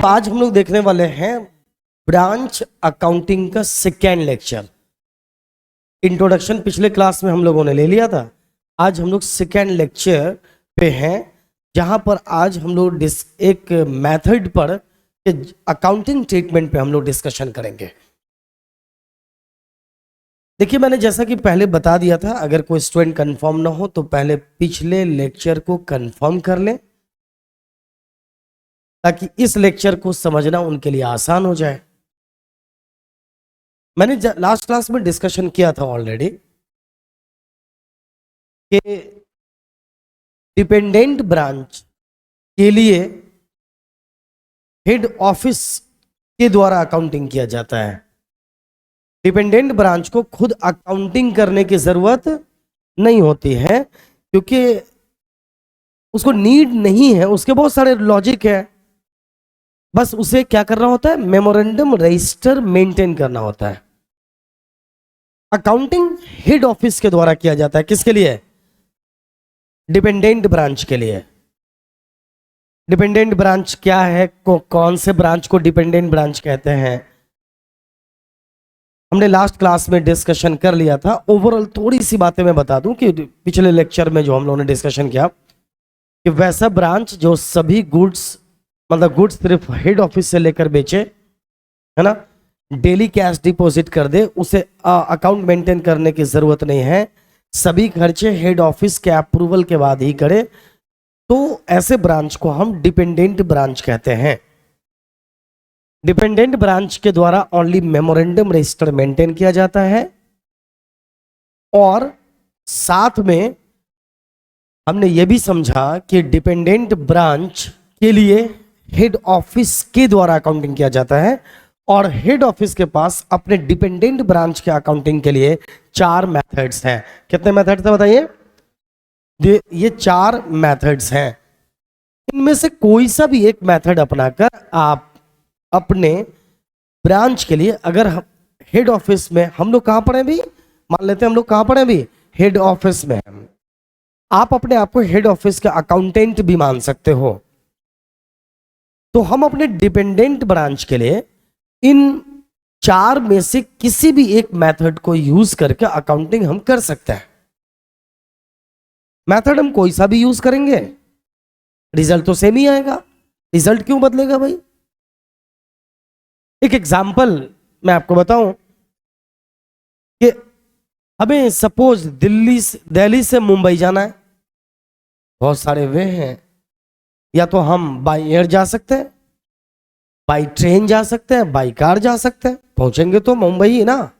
आज हम लोग देखने वाले हैं ब्रांच अकाउंटिंग का सेकेंड लेक्चर। इंट्रोडक्शन पिछले क्लास में हम लोगों ने ले लिया था। आज हम लोग सेकेंड लेक्चर पे हैं, जहां पर आज हम लोग एक मेथड पर अकाउंटिंग ट्रीटमेंट पे हम लोग डिस्कशन करेंगे। देखिए, मैंने जैसा कि पहले बता दिया था, अगर कोई स्टूडेंट कंफर्म ना हो तो पहले पिछले लेक्चर को कंफर्म कर लें, ताकि इस लेक्चर को समझना उनके लिए आसान हो जाए। मैंने लास्ट क्लास में डिस्कशन किया था ऑलरेडी कि डिपेंडेंट ब्रांच के लिए हेड ऑफिस के द्वारा अकाउंटिंग किया जाता है। डिपेंडेंट ब्रांच को खुद अकाउंटिंग करने की जरूरत नहीं होती है, क्योंकि उसको नीड नहीं है। उसके बहुत सारे लॉजिक है, बस उसे क्या करना होता है, मेमोरेंडम रजिस्टर मेंटेन करना होता है। अकाउंटिंग हेड ऑफिस के द्वारा किया जाता है। किसके लिए? डिपेंडेंट ब्रांच के लिए। डिपेंडेंट ब्रांच क्या है, कौन से ब्रांच को डिपेंडेंट ब्रांच कहते हैं, हमने लास्ट क्लास में डिस्कशन कर लिया था। ओवरऑल थोड़ी सी बातें मैं बता दूं कि पिछले लेक्चर में जो हम लोगों ने डिस्कशन किया कि वैसा ब्रांच जो सभी गुड्स, मतलब गुड्स सिर्फ हेड ऑफिस से लेकर बेचे, है ना, डेली कैश डिपॉजिट कर दे, उसे अकाउंट मेंटेन करने की जरूरत नहीं है, सभी खर्चे हेड ऑफिस के अप्रूवल के बाद ही करे, तो ऐसे ब्रांच को हम डिपेंडेंट ब्रांच कहते हैं। डिपेंडेंट ब्रांच के द्वारा ओनली मेमोरेंडम रजिस्टर मेंटेन किया जाता है, और साथ में हमने ये भी समझा कि डिपेंडेंट ब्रांच के लिए हेड ऑफिस के द्वारा अकाउंटिंग किया जाता है, और हेड ऑफिस के पास अपने डिपेंडेंट ब्रांच के अकाउंटिंग के लिए 4 मेथड्स हैं। कितने मेथड्स हैं बताइए? ये 4 मेथड्स हैं। इनमें से कोई सा भी एक मेथड अपनाकर आप अपने ब्रांच के लिए, अगर हेड ऑफिस में हम लोग कहां पढ़े भी, मान लेते हैं हम लोग कहां पढ़े भी, हेड ऑफिस में, आप अपने आप को हेड ऑफिस का अकाउंटेंट भी मान सकते हो। तो हम अपने डिपेंडेंट ब्रांच के लिए इन 4 में से किसी भी एक मेथड को यूज करके अकाउंटिंग हम कर सकते हैं। मेथड हम कोई सा भी यूज करेंगे, रिजल्ट तो सेम ही आएगा। रिजल्ट क्यों बदलेगा भाई? एक एग्जांपल मैं आपको बताऊं कि हमें सपोज दिल्ली से मुंबई जाना है। बहुत सारे वे हैं, या तो हम बाई एयर जा सकते हैं, बाई ट्रेन जा सकते हैं, बाई कार जा सकते हैं, पहुंचेंगे तो मुंबई ही ना।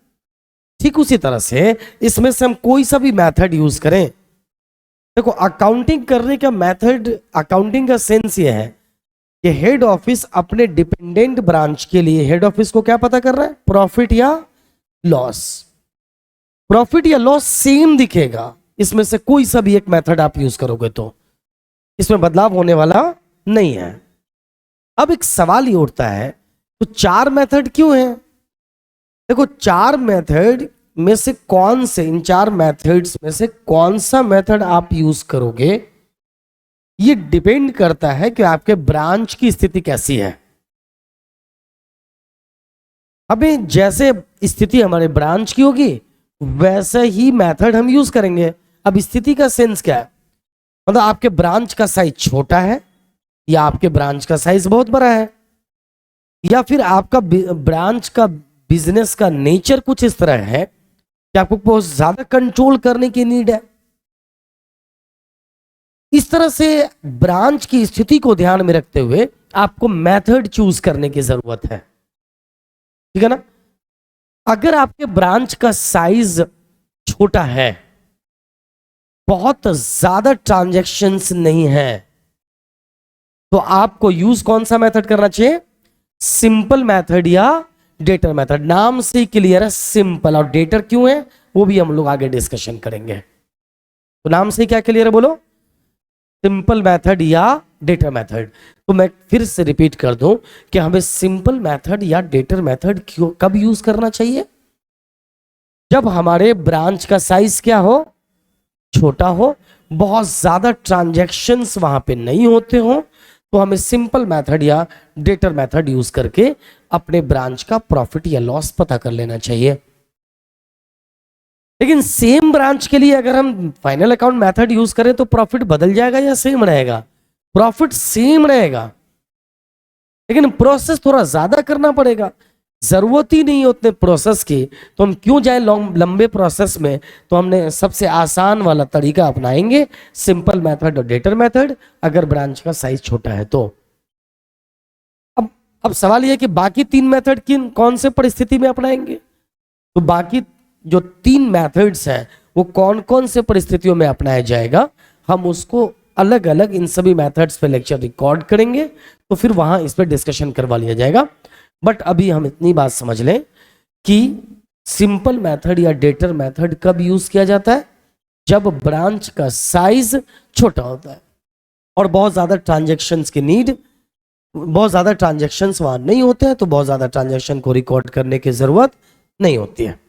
ठीक उसी तरह से इसमें से हम कोई सा भी मेथड यूज करें। देखो, अकाउंटिंग करने का मेथड, अकाउंटिंग का सेंस ये है कि हेड ऑफिस अपने डिपेंडेंट ब्रांच के लिए, हेड ऑफिस को क्या पता कर रहा है, प्रॉफिट या लॉस। प्रॉफिट या लॉस सेम दिखेगा, इसमें से कोई सा भी एक मेथड आप यूज करोगे तो इसमें बदलाव होने वाला नहीं है। अब एक सवाल ये उठता है, तो 4 मेथड क्यों है? देखो, 4 मेथड में से कौन से, इन 4 मेथड्स में से कौन सा मेथड आप यूज करोगे, ये डिपेंड करता है कि आपके ब्रांच की स्थिति कैसी है। अभी जैसे स्थिति हमारे ब्रांच की होगी वैसे ही मेथड हम यूज करेंगे। अब स्थिति का सेंस क्या है, मतलब आपके ब्रांच का साइज छोटा है, या आपके ब्रांच का साइज बहुत बड़ा है, या फिर आपका ब्रांच का बिजनेस का नेचर कुछ इस तरह है कि आपको बहुत ज्यादा कंट्रोल करने की नीड है। इस तरह से ब्रांच की स्थिति को ध्यान में रखते हुए आपको मेथड चूज करने की जरूरत है। ठीक है ना? अगर आपके ब्रांच का साइज छोटा है, बहुत ज्यादा ट्रांजैक्शंस नहीं है, तो आपको यूज कौन सा मेथड करना चाहिए, सिंपल मेथड या डेटर मेथड। नाम से क्लियर है, सिंपल। और डेटर क्यों है वो भी हम लोग आगे डिस्कशन करेंगे। तो नाम से क्या क्लियर है, बोलो, सिंपल मेथड या डेटर मेथड। तो मैं फिर से रिपीट कर दूं कि हमें सिंपल मेथड या डेटर मेथड क्यों, कब यूज करना चाहिए, जब हमारे ब्रांच का साइज क्या हो, छोटा हो, बहुत ज्यादा ट्रांजैक्शंस वहां पे नहीं होते हो, तो हमें सिंपल मेथड या डेटर मेथड यूज करके अपने ब्रांच का प्रॉफिट या लॉस पता कर लेना चाहिए। लेकिन सेम ब्रांच के लिए अगर हम फाइनल अकाउंट मेथड यूज करें तो प्रॉफिट बदल जाएगा या सेम रहेगा? प्रॉफिट सेम रहेगा, लेकिन प्रोसेस थोड़ा ज्यादा करना पड़ेगा। जरूरत ही नहीं है उतने प्रोसेस की, तो हम क्यों जाए लंबे प्रोसेस में? तो हमने सबसे आसान वाला तरीका अपनाएंगे, सिंपल मेथड और डेटर मेथड, अगर ब्रांच का साइज छोटा है तो। अब सवाल यह कि बाकी 3 मेथड किन कौन से परिस्थिति में अपनाएंगे? तो बाकी जो 3 मेथड्स हैं वो कौन कौन से परिस्थितियों में अपनाया जाएगा, हम उसको अलग अलग इन सभी मेथड्स पे लेक्चर रिकॉर्ड करेंगे, तो फिर वहां इस पर डिस्कशन करवा लिया जाएगा। बट अभी हम इतनी बात समझ लें कि सिंपल मेथड या डेटर मेथड कब यूज किया जाता है? जब ब्रांच का साइज छोटा होता है और बहुत ज्यादा ट्रांजेक्शन्स की नीड, बहुत ज्यादा ट्रांजेक्शन्स वहां नहीं होते हैं, तो बहुत ज्यादा ट्रांजेक्शन को रिकॉर्ड करने की जरूरत नहीं होती है।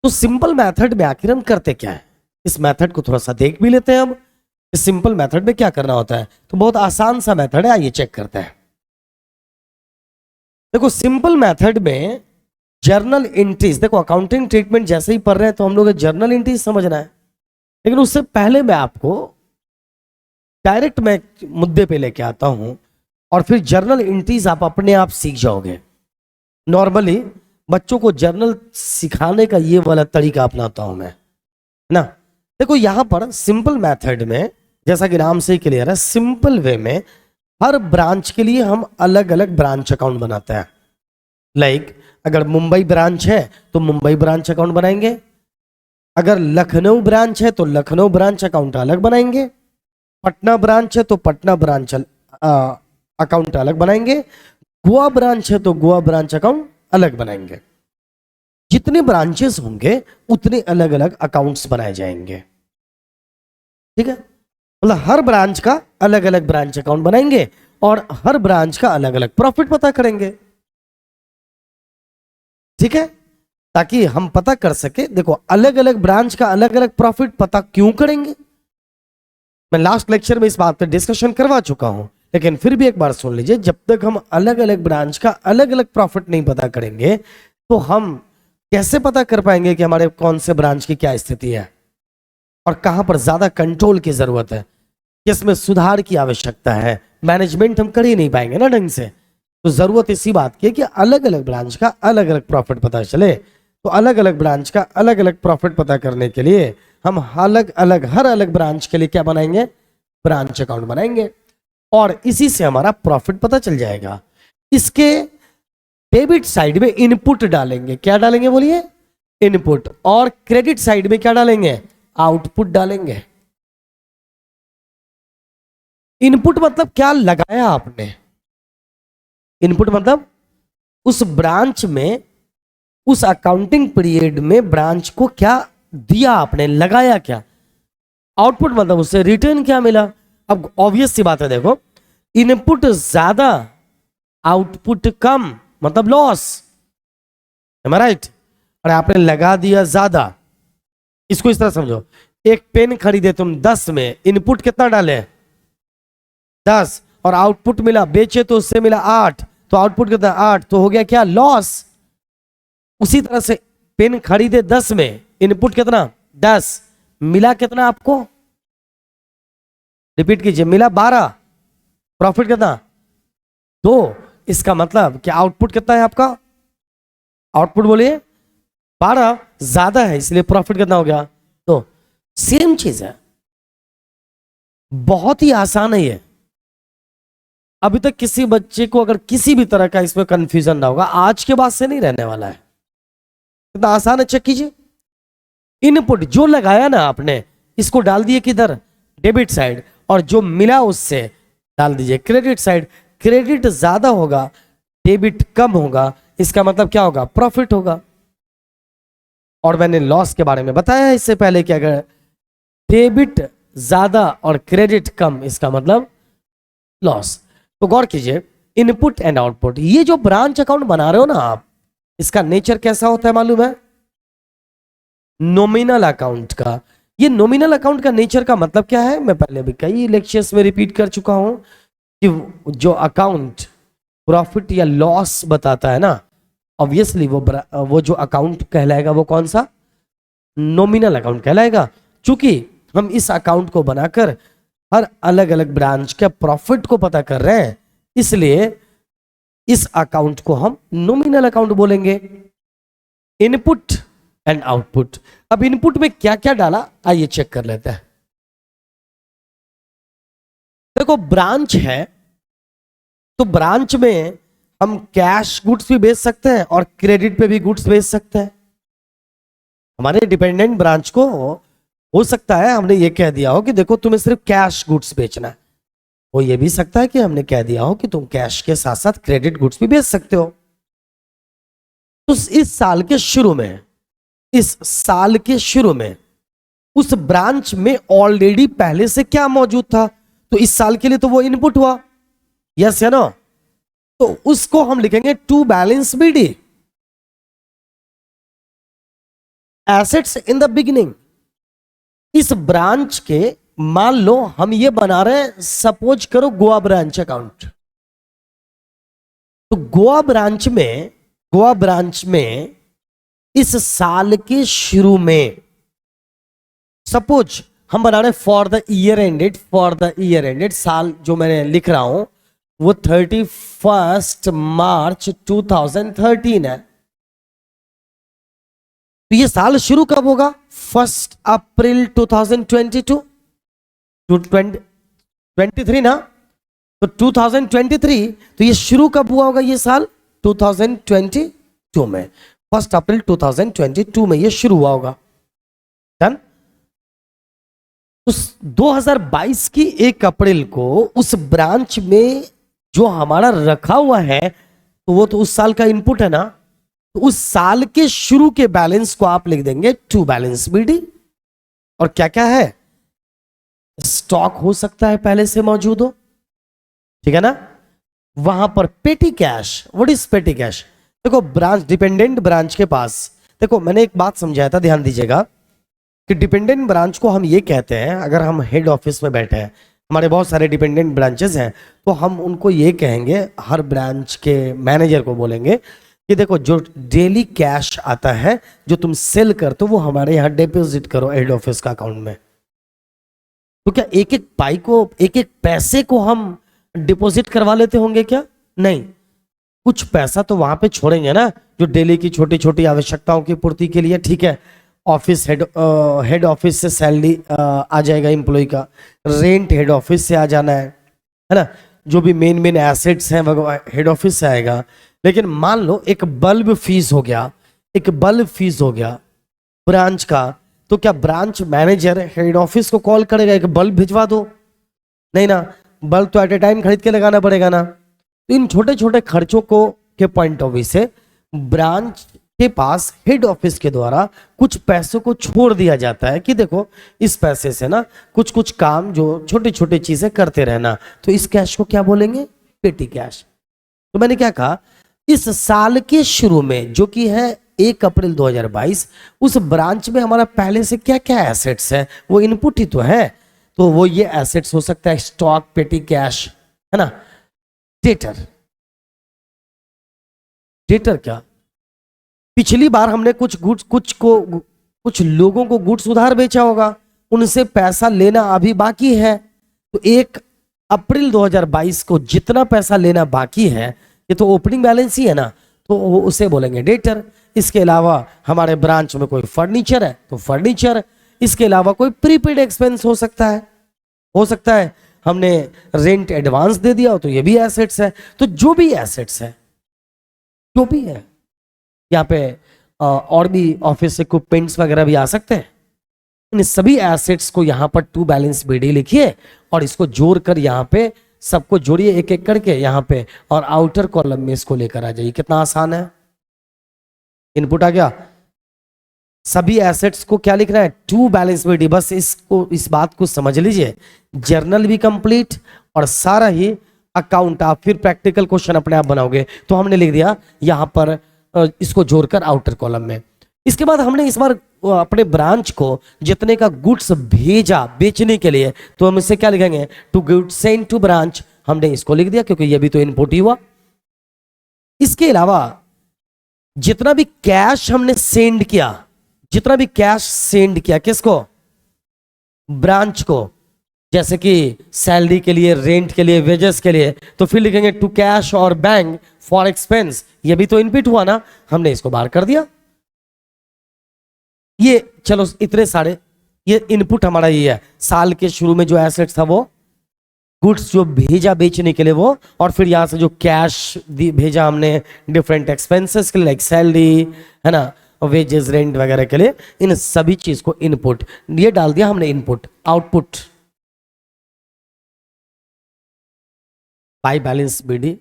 तो सिंपल मेथड में आखिर हम करते क्या है, इस मेथड को थोड़ा सा देख भी लेते हैं। हम इस सिंपल मेथड में क्या करना होता है, तो बहुत आसान सा मेथड है, आइए चेक करते हैं। देखो सिंपल मेथड में जर्नल एंट्रीज, देखो अकाउंटिंग ट्रीटमेंट जैसे ही पढ़ रहे हैं तो हम लोग जर्नल एंट्रीज समझना है, लेकिन उससे पहले मैं आपको डायरेक्ट मैं मुद्दे पे लेके आता हूं और फिर जर्नल एंट्रीज आप अपने आप सीख जाओगे। नॉर्मली बच्चों को जर्नल सिखाने का ये वाला तरीका अपनाता हूं मैं, ना। देखो यहां पर सिंपल मेथड में, जैसा कि नाम से ही क्लियर है, सिंपल वे में हर ब्रांच के लिए हम अलग अलग ब्रांच अकाउंट बनाते हैं। लाइक अगर मुंबई ब्रांच है तो मुंबई ब्रांच अकाउंट बनाएंगे, अगर लखनऊ ब्रांच है तो लखनऊ ब्रांच अकाउंट अलग बनाएंगे, पटना ब्रांच है तो पटना ब्रांच अकाउंट अलग बनाएंगे, गोवा ब्रांच है तो गोवा ब्रांच अकाउंट अलग बनाएंगे। जितने ब्रांचेस होंगे उतने अलग अलग अकाउंट्स बनाए जाएंगे, ठीक है। मतलब हर ब्रांच का अलग अलग ब्रांच अकाउंट बनाएंगे और हर ब्रांच का अलग अलग प्रॉफिट पता करेंगे, ठीक है, ताकि हम पता कर सके। देखो अलग अलग ब्रांच का अलग अलग प्रॉफिट पता क्यों करेंगे, मैं लास्ट लेक्चर में इस बात पर डिस्कशन करवा चुका हूं, लेकिन फिर भी एक बार सुन लीजिए। जब तक हम अलग अलग ब्रांच का अलग अलग प्रॉफिट नहीं पता करेंगे तो हम कैसे पता कर पाएंगे कि हमारे कौन से ब्रांच की क्या स्थिति है और कहां पर ज्यादा कंट्रोल की जरूरत है, किसमें सुधार की आवश्यकता है। मैनेजमेंट हम कर ही नहीं पाएंगे ना ढंग से। तो जरूरत इसी बात की है कि अलग अलग ब्रांच का अलग अलग प्रॉफिट पता चले। तो अलग अलग ब्रांच का अलग अलग प्रॉफिट पता करने के लिए हम अलग अलग हर अलग ब्रांच के लिए क्या बनाएंगे, ब्रांच अकाउंट बनाएंगे, और इसी से हमारा प्रॉफिट पता चल जाएगा। इसके डेबिट साइड में इनपुट डालेंगे, क्या डालेंगे बोलिए, इनपुट, और क्रेडिट साइड में क्या डालेंगे, आउटपुट डालेंगे। इनपुट मतलब क्या लगाया आपने, इनपुट मतलब उस ब्रांच में, उस अकाउंटिंग पीरियड में ब्रांच को क्या दिया आपने, लगाया क्या। आउटपुट मतलब उससे रिटर्न क्या मिला। अब ऑब्वियस सी बात है, देखो इनपुट ज्यादा आउटपुट कम मतलब लॉस, राइट। और आपने लगा दिया ज्यादा, इसको इस तरह समझो, एक पेन खरीदे तुम 10 में, इनपुट कितना डाले 10, और आउटपुट मिला, बेचे तो उससे मिला 8, तो आउटपुट कितना 8, तो हो गया क्या, लॉस। उसी तरह से पेन खरीदे 10 में, इनपुट कितना 10, मिला कितना आपको, रिपीट कीजिए, मिला 12, प्रॉफिट कितना 2। इसका मतलब कि आउटपुट कितना है आपका, आउटपुट बोलिए 12, ज्यादा है इसलिए प्रॉफिट कितना हो गया। तो सेम चीज है, बहुत ही आसान है ये। अभी तक किसी बच्चे को अगर किसी भी तरह का इसमें कंफ्यूजन ना होगा, आज के बाद से नहीं रहने वाला है। कितना आसान है, चेक कीजिए। इनपुट जो लगाया ना आपने, इसको डाल दिए किधर, डेबिट साइड, और जो मिला उससे डाल दीजिए क्रेडिट साइड। क्रेडिट ज्यादा होगा, डेबिट कम होगा, इसका मतलब क्या होगा, प्रॉफिट होगा। और मैंने लॉस के बारे में बताया इससे पहले कि अगर डेबिट ज्यादा और क्रेडिट कम, इसका मतलब लॉस। तो गौर कीजिए, इनपुट एंड आउटपुट, ये जो ब्रांच अकाउंट बना रहे हो ना आप, इसका नेचर कैसा होता है मालूम है, नॉमिनल अकाउंट का। ये नॉमिनल अकाउंट का नेचर का मतलब क्या है, मैं पहले भी कई लेक्चर्स में रिपीट कर चुका हूं कि कि जो अकाउंट प्रॉफिट या लॉस बताता है ना, ऑब्वियसली वो जो अकाउंट कहलाएगा वो कौन सा, नॉमिनल अकाउंट कहलाएगा। चूंकि हम इस अकाउंट को बनाकर हर अलग अलग ब्रांच के प्रॉफिट को पता कर रहे हैं, इसलिए इस अकाउंट को हम नॉमिनल अकाउंट बोलेंगे। Input and output. अब इनपुट में क्या क्या डाला आइए चेक कर लेते हैं। देखो ब्रांच है तो ब्रांच में हम कैश गुड्स भी बेच सकते हैं और क्रेडिट पे भी गुड्स बेच सकते हैं। हमारे डिपेंडेंट ब्रांच को हो सकता है हमने ये कह दिया हो कि देखो तुम्हें सिर्फ कैश गुड्स बेचना है, वो ये भी सकता है कि हमने कह दिया हो कि तुम कैश के साथ साथ क्रेडिट गुड्स भी बेच सकते हो। तो इस साल के शुरू में उस ब्रांच में ऑलरेडी पहले से क्या मौजूद था, तो इस साल के लिए तो वो इनपुट हुआ, यस या नो। तो उसको हम लिखेंगे to balance B D, assets in the beginning. इस ब्रांच के मान लो हम ये बना रहे हैं, सपोज करो गोवा ब्रांच अकाउंट। तो गोवा ब्रांच में इस साल के शुरू में सपोज हम बना रहे फॉर द ईयर एंडेड, साल जो मैंने लिख रहा हूं वो 31 मार्च 2013 है। तो ये साल शुरू कब होगा, 1 अप्रैल 2022 23 ना, तो 2023। तो ये शुरू कब हुआ होगा ये साल, 2022 में, 1 अप्रैल 2022 में ये शुरू हुआ होगा। डन। उस 2022 की 1 अप्रैल को उस ब्रांच में जो हमारा रखा हुआ है तो वो तो उस साल का इनपुट है ना, तो उस साल के शुरू के बैलेंस को आप लिख देंगे टू बैलेंस बीडी। और क्या क्या है, स्टॉक हो सकता है पहले से मौजूद हो, ठीक है ना। वहां पर पेटी कैश, व्हाट इज पेटी कैश। देखो ब्रांच, डिपेंडेंट ब्रांच के पास, देखो मैंने एक बात समझाया था, ध्यान दीजिएगा कि डिपेंडेंट ब्रांच को हम ये कहते हैं, अगर हम हेड ऑफिस में बैठे हैं, हमारे बहुत सारे डिपेंडेंट ब्रांचेस हैं, तो हम उनको ये कहेंगे, हर ब्रांच के मैनेजर को बोलेंगे कि देखो जो डेली कैश आता है जो तुम सेल करते हो वो हमारे यहाँ डिपॉजिट करो हेड ऑफिस का अकाउंट में। तो क्या एक एक पाई को, एक एक पैसे को हम डिपॉजिट करवा लेते होंगे क्या, नहीं, कुछ पैसा तो वहां पे छोड़ेंगे ना, जो डेली की छोटी छोटी आवश्यकताओं की पूर्ति के लिए, ठीक है। ऑफिस हेड ऑफिस से सैलरी आ जाएगा एम्प्लॉय का, रेंट हेड ऑफिस से आ जाना है ना, जो भी मेन एसेट्स हैं वो हेड ऑफिस से आएगा। लेकिन मान लो एक बल्ब फीस हो गया ब्रांच का, तो क्या ब्रांच मैनेजर हेड ऑफिस को कॉल करेगा एक बल्ब भिजवा दो, नहीं ना, बल्ब तो एट ए टाइम खरीद के लगाना पड़ेगा ना। तो इन छोटे छोटे खर्चों को के पॉइंट ऑफ व्यू से ब्रांच के पास हेड ऑफिस के द्वारा कुछ पैसों को छोड़ दिया जाता है कि देखो इस पैसे से ना कुछ कुछ काम जो छोटी छोटी चीजें करते रहना, तो इस कैश को क्या बोलेंगे, पेटी कैश। तो मैंने क्या कहा, इस साल के शुरू में जो कि है 1 अप्रैल 2022, उस ब्रांच में हमारा पहले से क्या क्या एसेट्स है, वो इनपुट ही तो है, तो वो ये एसेट्स हो सकता है स्टॉक, पेटी कैश, है ना। डेटर क्या, पिछली बार हमने कुछ लोगों को गुड्स उधार बेचा होगा, उनसे पैसा लेना अभी बाकी है, तो 1 अप्रैल 2022 को जितना पैसा लेना बाकी है, ये तो ओपनिंग बैलेंस ही है ना, तो वो उसे बोलेंगे डेटर। इसके अलावा हमारे ब्रांच में कोई फर्नीचर है तो फर्नीचर, इसके अलावा कोई प्रीपेड एक्सपेंस हो सकता है हमने रेंट एडवांस दे दिया हो, तो ये भी एसेट्स है। तो जो भी एसेट्स है, जो भी है, यहाँ पे और भी ऑफिस इक्विपमेंट्स वगैरह भी आ सकते हैं, इन सभी एसेट्स को यहाँ पर टू बैलेंस बीडी लिखिए और इसको जोड़कर यहाँ पे सबको जोड़िए एक एक करके यहाँ पे, और आउटर कॉलम में इसको लेकर आ जाइए। कितना आसान है, इनपुट आ गया। सभी एसेट्स को क्या लिखना है, टू बैलेंस बीडी। बस इस बात को समझ लीजिए, जर्नल भी कंप्लीट और सारा ही अकाउंट आप फिर प्रैक्टिकल क्वेश्चन अपने आप बनाओगे। तो हमने लिख दिया यहाँ पर इसको जोड़कर आउटर कॉलम में। इसके बाद हमने इस बार अपने ब्रांच को जितने का गुड्स भेजा बेचने के लिए, तो हम इसे क्या लिखेंगे, to goods send to branch, हमने इसको लिख दिया क्योंकि ये भी तो इनपुट ही हुआ। इसके अलावा जितना भी कैश हमने सेंड किया, जितना भी कैश सेंड किया किसको, ब्रांच को, जैसे कि सैलरी के लिए, रेंट के लिए, वेजेस के लिए, तो फिर लिखेंगे टू कैश और बैंक फॉर एक्सपेंस, ये भी तो इनपुट हुआ ना, हमने इसको बाहर कर दिया। ये चलो इतने सारे, ये इनपुट हमारा ये है। साल के शुरू में जो एसेट्स था वो गुड्स जो भेजा बेचने के लिए वो, और फिर यहां से जो कैश भेजा हमने डिफरेंट एक्सपेंसेस के लिए, लाइक सैलरी है ना, वेजेस, रेंट वगैरह के लिए, इन सभी चीज को इनपुट, ये डाल दिया हमने input. Output by balance B D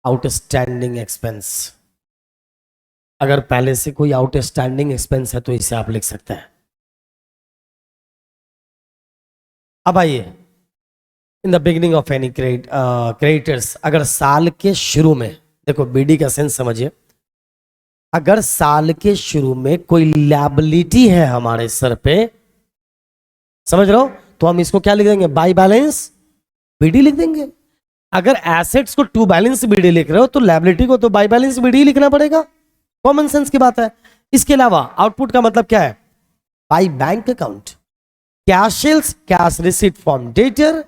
outstanding expense. अगर पहले से कोई आउटस्टैंडिंग एक्सपेंस है तो इसे आप लिख सकते हैं। अब आइए, इन the beginning of any creditors, अगर साल के शुरू में, देखो बीडी का सेंस समझिए, अगर साल के शुरू में कोई लायबिलिटी है हमारे सर पे, समझ रहे हो, तो हम इसको क्या लिख देंगे, बाय बैलेंस बीडी लिख देंगे। अगर एसेट्स को टू बैलेंस बीडी लिख रहे हो तो लायबिलिटी को तो बाय बैलेंस बीडी लिखना पड़ेगा, कॉमन सेंस की बात है। इसके अलावा आउटपुट का मतलब क्या है, by bank account, cash sales, cash receipt from debtor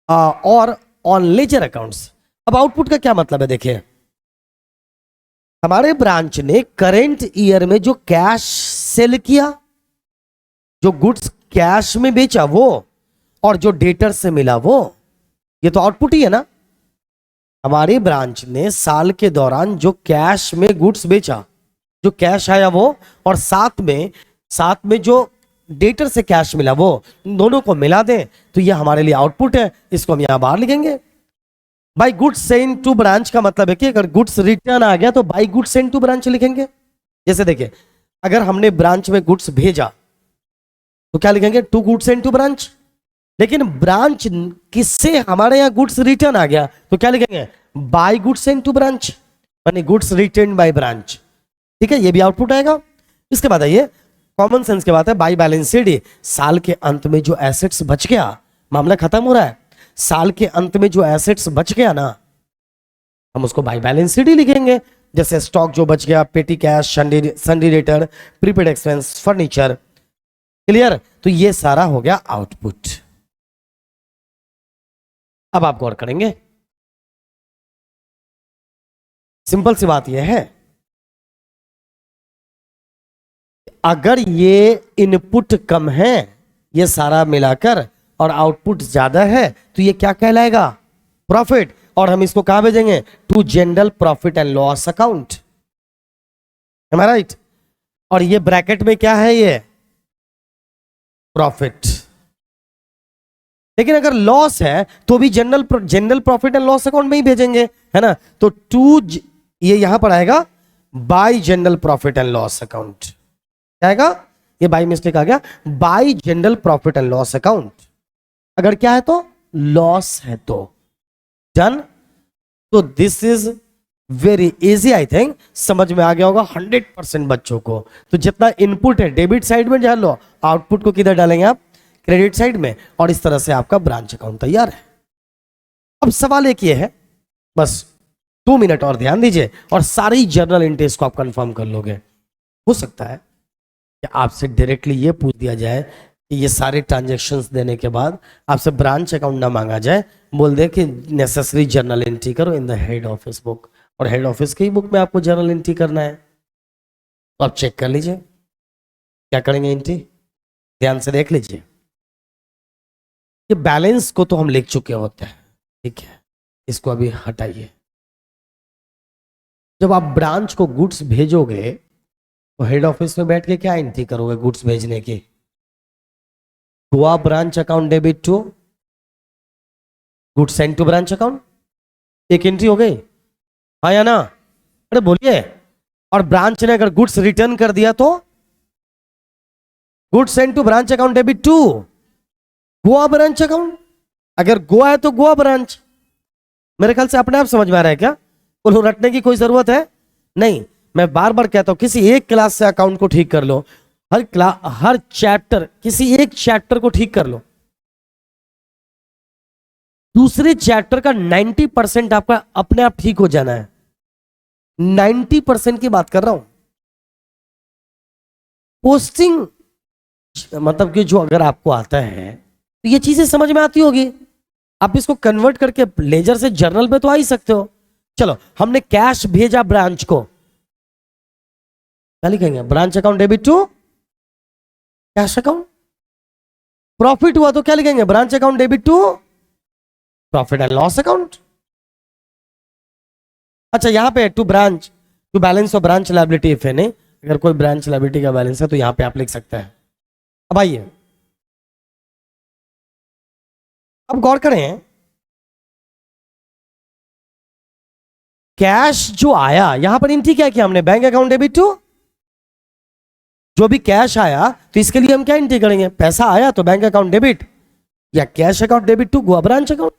और ऑन लेजर अकाउंट्स। अब आउटपुट का क्या मतलब है, देखिए हमारे ब्रांच ने करेंट ईयर में जो कैश सेल किया, जो गुड्स कैश में बेचा वो, और जो डेटर से मिला वो, ये तो आउटपुट ही है ना। हमारी ब्रांच ने साल के दौरान जो कैश में गुड्स बेचा, जो कैश आया वो, और साथ में जो डेटर से कैश मिला वो, दोनों को मिला दें तो ये हमारे लिए आउटपुट है। इसको हम यहां बाहर लिखेंगे। By goods send to branch का मतलब है कि अगर गुड्स रिटर्न आ गया तो by goods send to branch लिखेंगे। जैसे देखिए, अगर हमने ब्रांच में गुड्स भेजा तो क्या लिखेंगे, to goods send to branch. लेकिन ब्रांच किससे हमारे यहां गुड्स रिटर्न आ गया तो क्या लिखेंगे, by goods send to branch, यानी गुड्स रिटर्न बाय ब्रांच। ठीक है, ये भी आउटपुट आएगा। इसके बाद आइए, कॉमन सेंस की बात है, बाय बैलेंस शीट, साल के अंत में जो एसेट्स बच गया, मामला खत्म हो रहा है, साल के अंत में जो एसेट्स बच गया ना, हम उसको बाय बैलेंस शीट ही लिखेंगे। जैसे स्टॉक जो बच गया, पेटी cash, सन्डी debtor, prepaid expense, furniture. Clear, तो ये सारा हो गया आउटपुट। अब आप गौर करेंगे, सिंपल सी बात यह है, अगर ये इनपुट कम है, ये सारा मिलाकर, और आउटपुट ज्यादा है, तो ये क्या कहलाएगा, प्रॉफिट। और हम इसको कहां भेजेंगे, to general profit and loss account. Am I right. और ये ब्रैकेट में क्या है, ये प्रॉफिट। लेकिन अगर लॉस है तो भी general profit and loss account में ही भेजेंगे, है ना। तो ये यहां पर आएगा bye general profit and loss account. क्या आएगा, ये बाय मिस्टेक आ गया, bye general profit and loss account. अगर क्या है तो लॉस है तो डन। तो this is very easy, I think समझ में आ गया होगा 100% बच्चों को। तो जितना इनपुट है डेबिट साइड में जान लो, आउटपुट को किधर डालेंगे आप, क्रेडिट साइड में, और इस तरह से आपका ब्रांच अकाउंट तैयार है। अब सवाल एक ये है, बस 2 मिनट और ध्यान दीजिए और सारी जर्नल एंट्रीज को आप कंफर्म कर लोगे। हो सकता है कि आपसे डायरेक्टली ये पूछ दिया जाए कि ये सारे ट्रांजैक्शंस देने के बाद आपसे ब्रांच अकाउंट ना मांगा जाए, बोल दे कि नेसेसरी जर्नल एंट्री करो in the head office book, और हेड ऑफिस की बुक में आपको जर्नल एंट्री करना है। तो आप चेक कर लीजिए क्या करेंगे एंट्री, ध्यान से देख लीजिए। ये बैलेंस को तो हम लिख चुके होते हैं, ठीक है, इसको अभी हटाइए। जब आप ब्रांच को गुड्स भेजोगे तो हेड ऑफिस में बैठ के क्या एंट्री करोगे गुड्स भेजने की, Goa branch account debit to goods send to branch account, एक एंट्री हो गई, हाँ या ना, अरे बोलिए। और ब्रांच ने अगर गुड्स रिटर्न कर दिया तो goods send to branch account debit to Goa branch account. अगर गोवा है तो गोवा ब्रांच। मेरे ख्याल से अपने आप समझ में आ रहा है क्या, उन्हें रटने की कोई जरूरत है नहीं। मैं बार बार कहता हूं किसी एक क्लास से अकाउंट को ठीक कर लो, हर चैप्टर, किसी एक चैप्टर को ठीक कर लो, दूसरे चैप्टर का 90% आपका अपने आप ठीक हो जाना है। 90% की बात कर रहा हूं। पोस्टिंग मतलब कि जो अगर आपको आता है तो ये चीजें समझ में आती होगी, आप इसको कन्वर्ट करके लेजर से जर्नल पे तो आ ही सकते हो। चलो, हमने कैश भेजा ब्रांच को, क्या लिखेंगे? Branch account debit to cash account. Profit हुआ तो क्या लिखेंगे? Branch account debit to profit and loss account. अच्छा, यहां पे to branch to balance of branch liability if any, अगर कोई ब्रांच लायबिलिटी का बैलेंस है तो यहां पे आप लिख सकते हैं। अब आइए, अब गौर करें, कैश जो आया यहां पर एंट्री क्या किया हमने? बैंक अकाउंट डेबिट टू, जो भी कैश आया तो इसके लिए हम क्या एंट्री करेंगे? पैसा आया तो बैंक अकाउंट डेबिट या cash account debit to Goa branch account.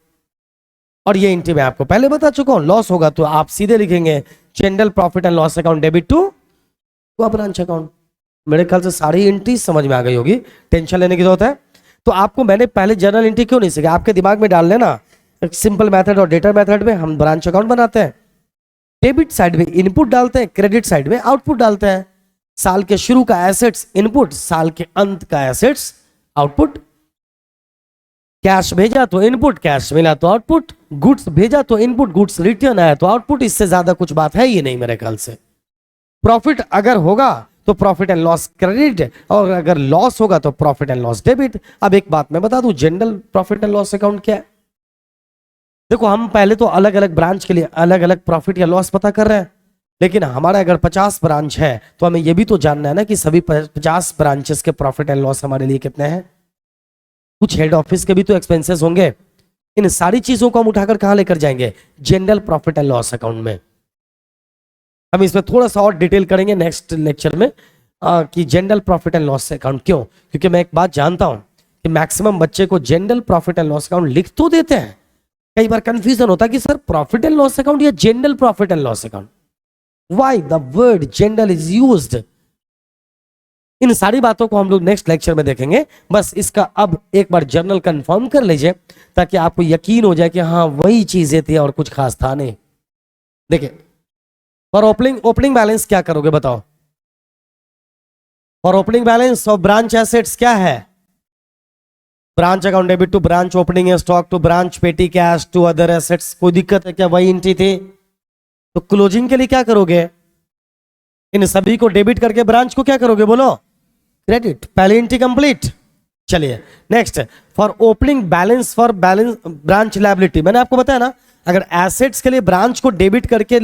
और ये एंट्री मैं आपको पहले बता चुका हूं। लॉस होगा तो आप सीधे लिखेंगे general profit and loss account debit to Goa branch account. मेरे ख्याल से सारी एंट्री समझ में आ गई होगी, टेंशन लेने की जरूरत है। तो आपको मैंने पहले जर्नल एंट्री क्यों नहीं सीखा? आपके दिमाग में डाल लेना, सिंपल मेथड और डेटा मेथड में हम ब्रांच अकाउंट बनाते हैं, डेबिट साइड में इनपुट डालते हैं, क्रेडिट साइड में आउटपुट डालते हैं। साल के शुरू का एसेट्स इनपुट, साल के अंत का एसेट्स आउटपुट। कैश भेजा तो इनपुट, कैश मिला तो आउटपुट। गुड्स भेजा तो इनपुट, गुड्स रिटर्न आया तो आउटपुट। इससे ज्यादा कुछ बात है ही नहीं मेरे ख्याल से। प्रॉफिट अगर होगा तो प्रॉफिट एंड लॉस क्रेडिट, और अगर लॉस होगा तो प्रॉफिट एंड लॉस डेबिट। अब एक बात मैं बता दूं, general profit and loss account क्या है? देखो, हम पहले तो अलग अलग ब्रांच के लिए अलग अलग प्रॉफिट या लॉस पता कर रहे हैं, लेकिन हमारा अगर 50 ब्रांच है तो हमें यह भी तो जानना है ना कि सभी 50 ब्रांचेस के प्रॉफिट एंड लॉस हमारे लिए कितने हैं। कुछ हेड ऑफिस के भी तो एक्सपेंसेस होंगे। इन सारी चीजों को हम उठाकर कहां लेकर जाएंगे? General profit and loss account में। हम इसमें थोड़ा सा और डिटेल करेंगे नेक्स्ट लेक्चर में कि general profit and loss account क्यों। क्योंकि मैं एक बात जानता हूं कि मैक्सिमम बच्चे को general profit and loss account लिख तो देते हैं, कई बार कंफ्यूजन होता है कि sir profit and loss account या general profit and loss account, why the word general is used. इन सारी बातों को हम लोग नेक्स्ट लेक्चर में देखेंगे। बस इसका अब एक बार जर्नल कंफर्म कर लीजिए ताकि आपको यकीन हो जाए कि हाँ वही चीजें थी और कुछ खास था नहीं। देखिए, फॉर ओपनिंग बैलेंस क्या करोगे बताओ? For opening balance of branch assets क्या है? Branch account debit to branch opening stock to branch petty cash to other assets. कोई दिक्कत है क्या? वही एंट्री थी। तो क्लोजिंग के लिए क्या करोगे? इन सभी को डेबिट करके ब्रांच को क्या करोगे बोलो? क्रेडिट। पहली एंट्री कंप्लीट। चलिए next, for opening balance for balance branch liability. मैंने आपको बताया ना, अगर एसेट्स के लिए ब्रांच को डेबिट करके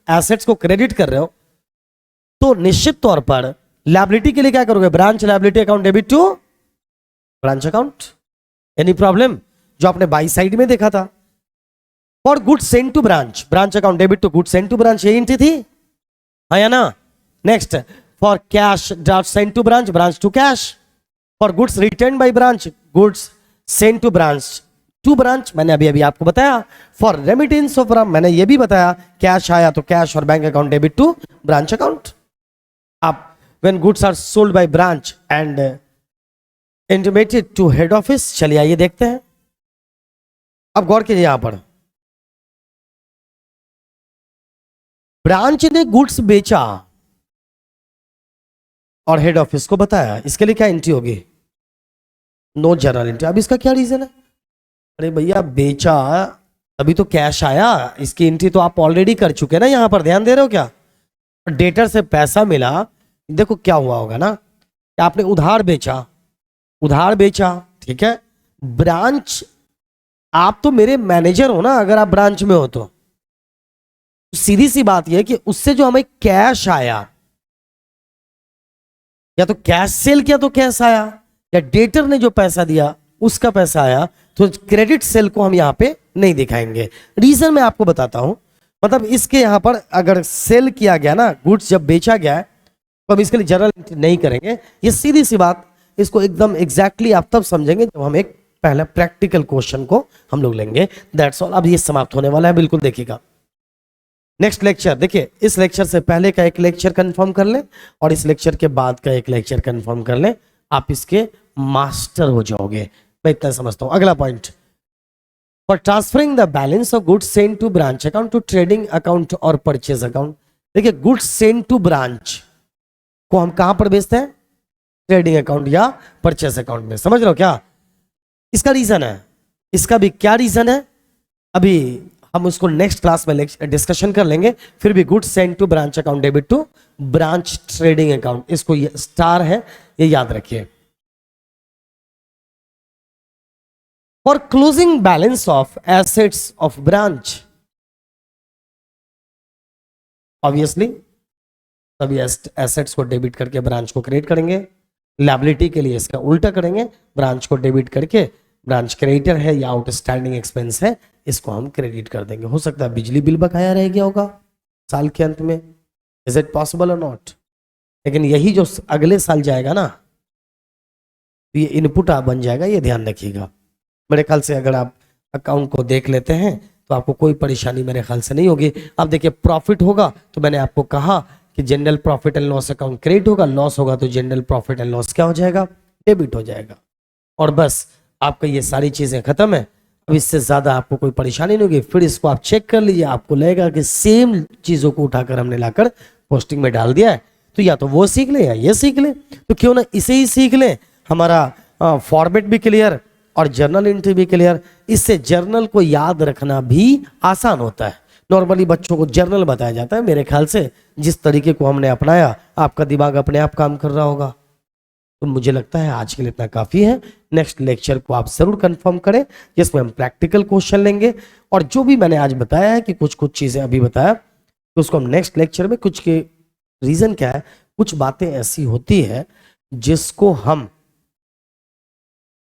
एसेट्स को क्रेडिट कर रहे हो तो निश्चित तौर पर लायबिलिटी के लिए क्या करोगे? Branch liability account debit to branch account. Any problem? जो आपने बाई साइड में देखा था। For goods sent to branch, branch account debit to goods sent to branch, ये एंट्री थी, हाँ या ना? Next, for cash draft sent to branch, branch to cash. For goods return by branch, goods sent to branch to branch, मैंने अभी अभी आपको बताया। फॉर रेमिटेंस ऑफ, मैंने ये भी बताया, कैश आया तो कैश और bank account debit to branch account. आप when goods are sold by branch and intimated to head office. चलिए आइए देखते हैं। अब गौर कीजिए, यहां पर ब्रांच ने गुड्स बेचा और हेड ऑफिस को बताया, इसके लिए क्या एंट्री होगी? No journal entry. अब इसका क्या रीजन है? अरे भैया बेचा अभी तो कैश आया, इसकी एंट्री तो आप ऑलरेडी कर चुके ना, यहां पर ध्यान दे रहे हो क्या? डेटर से पैसा मिला, देखो क्या हुआ होगा ना, आपने उधार बेचा, ठीक है। ब्रांच, आप तो मेरे मैनेजर हो ना अगर आप ब्रांच में हो तो सीधी सी बात यह है कि उससे जो हमें कैश आया, या तो कैश सेल किया तो कैश आया, या डेटर ने जो पैसा दिया उसका पैसा आया, तो क्रेडिट सेल को हम यहां पे नहीं दिखाएंगे। रीजन मैं आपको बताता हूं, मतलब इसके यहां पर अगर सेल किया गया ना, गुड्स जब बेचा गया है, तो हम इसके लिए जर्नल एंट्री नहीं करेंगे। ये सीधी सी बात, इसको एकदम एग्जैक्टली आप तब समझेंगे जब हम एक पहला प्रैक्टिकल क्वेश्चन को हम लोग लेंगे। That's all. अब ये समाप्त होने वाला है, बिल्कुल देखिएगा। नेक्स्ट लेक्चर, देखिए इस लेक्चर से पहले का एक लेक्चर कंफर्म कर लें और इस लेक्चर के बाद का एक लेक्चर कंफर्म कर लें, आप इसके मास्टर हो जाओगे। मैं इतना समझता हूं। अगला point, for transferring the balance of goods send to branch account to trading account और परचेज अकाउंट। देखिए गुड्स सेंड टू ब्रांच को हम कहां पर भेजते हैं? ट्रेडिंग अकाउंट या परचेज अकाउंट में। समझ रहे हो क्या? इसका रीजन है, इसका भी क्या रीजन है अभी हम उसको नेक्स्ट क्लास में डिस्कशन कर लेंगे। फिर भी goods send to branch account debit to branch trading account, इसको स्टार है, ये याद रखिए। For closing balance of assets of branch, obviously सभी एसेट्स को डेबिट करके ब्रांच को क्रेडिट करेंगे। लायबिलिटी के लिए इसका उल्टा करेंगे, ब्रांच को डेबिट करके ब्रांच क्रेडिटर है या आउटस्टैंडिंग एक्सपेंस है, इसको हम क्रेडिट कर देंगे। हो सकता है बिजली बिल बकाया रह गया होगा साल के अंत में, इज इट पॉसिबल और नॉट? लेकिन यही जो अगले साल जाएगा ना, तो ये इनपुट बन जाएगा, ये ध्यान रखिएगा। मेरे ख्याल से अगर आप अकाउंट को देख लेते हैं तो आपको कोई परेशानी मेरे ख्याल से नहीं होगी। अब देखिए प्रॉफिट होगा तो मैंने आपको कहा कि general profit and loss account credit होगा, लॉस होगा तो जनरल प्रॉफिट एंड लॉस क्या हो जाएगा? डेबिट हो जाएगा। और बस आपका ये सारी चीजें खत्म है। अब इससे ज्यादा आपको कोई परेशानी नहीं होगी। फिर इसको आप चेक कर लीजिए, आपको लगेगा कि सेम चीजों को उठाकर हमने लाकर पोस्टिंग में डाल दिया है, तो या तो वो सीख ले या ये सीख ले, तो क्यों ना इसे ही सीख ले। हमारा फॉर्मेट भी क्लियर और जर्नल एंट्री भी क्लियर। इससे जर्नल को याद रखना भी आसान होता है। नॉर्मली बच्चों को जर्नल बताया जाता है, मेरे ख्याल से जिस तरीके को हमने अपनाया आपका दिमाग अपने आप काम कर रहा होगा। तो मुझे लगता है आज के लिए इतना काफी है। नेक्स्ट लेक्चर को आप जरूर कंफर्म करें जिसमें हम प्रैक्टिकल क्वेश्चन लेंगे, और जो भी मैंने आज बताया है कि कुछ कुछ चीजें अभी बताया, तो उसको हम नेक्स्ट लेक्चर में, कुछ के रीजन क्या है, कुछ बातें ऐसी होती है जिसको हम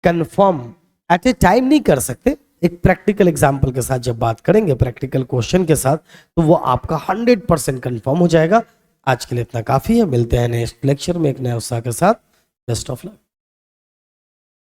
कंफर्म एट ए टाइम नहीं कर सकते। एक प्रैक्टिकल एग्जाम्पल के साथ जब बात करेंगे, प्रैक्टिकल क्वेश्चन के साथ, तो वो आपका 100% कंफर्म हो जाएगा। आज के लिए इतना काफी है। मिलते हैं नेक्स्ट लेक्चर में एक नए उत्साह के साथ। Best of luck.